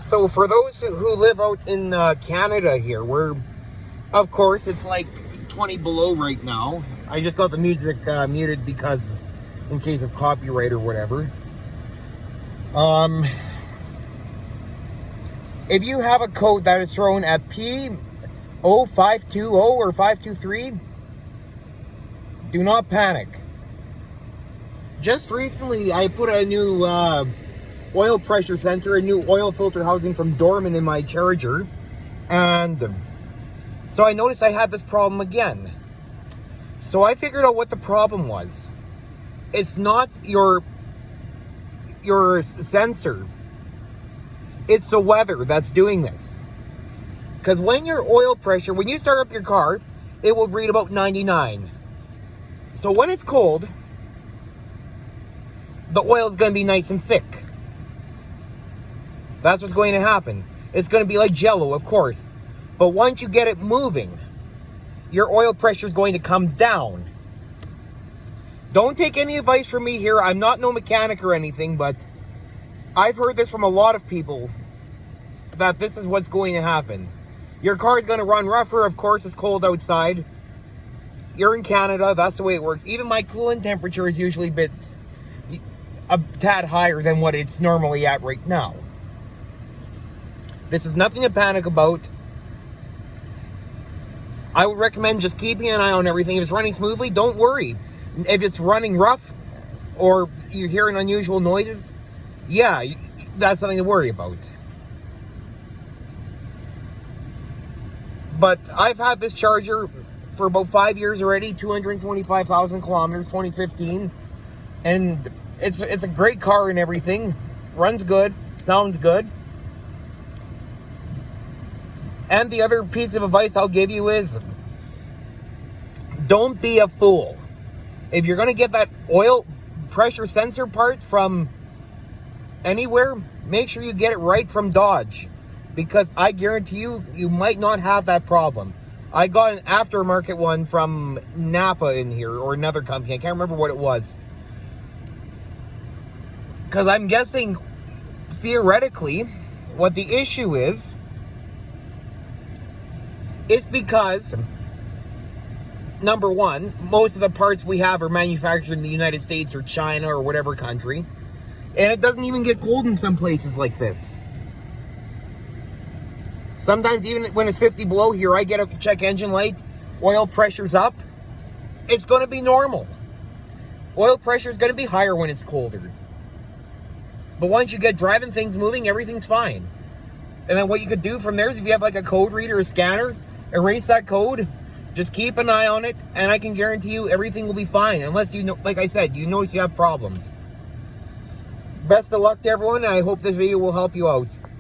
So for those who live out in Canada here, where, of course, it's like 20 below right now. I just got the music muted because, in case of copyright or whatever. If you have a code that is thrown at P0520 or 523, do not panic. Just recently, I put a new oil pressure sensor, a new oil filter housing from Dorman in my Charger, and so I noticed I had this problem again. So I figured out what the problem was. It's not your sensor. It's the weather that's doing this. Because when your oil pressure, when you start up your car, it will read about 99. So when it's cold, the oil is going to be nice and thick. That's what's going to happen. It's going to be like Jell-O, of course. But once you get it moving, your oil pressure is going to come down. Don't take any advice from me here. I'm not no mechanic or anything, but I've heard this from a lot of people, that this is what's going to happen. Your car is going to run rougher. Of course, it's cold outside. You're in Canada. That's the way it works. Even my coolant temperature is usually a tad higher than what it's normally at right now. This is nothing to panic about. I would recommend just keeping an eye on everything. If it's running smoothly, don't worry. If it's running rough or you're hearing unusual noises, yeah, that's something to worry about. But I've had this Charger for about 5 years already, 225,000 kilometers, 2015. And it's a great car and everything. Runs good, sounds good. And the other piece of advice I'll give you is, don't be a fool. If you're going to get that oil pressure sensor part from anywhere, make sure you get it right from Dodge. Because I guarantee you, you might not have that problem. I got an aftermarket one from Napa in here, or another company. I can't remember what it was. Because I'm guessing, theoretically, what the issue is, it's because, number one, most of the parts we have are manufactured in the United States or China or whatever country. And it doesn't even get cold in some places like this. Sometimes even when it's 50 below here, I get a check engine light, oil pressure's up. It's going to be normal. Oil pressure is going to be higher when it's colder. But once you get driving things moving, everything's fine. And then what you could do from there is, if you have like a code reader or scanner, erase that code, just keep an eye on it, and I can guarantee you everything will be fine. Unless you know, like I said, you notice you have problems. Best of luck to everyone, and I hope this video will help you out.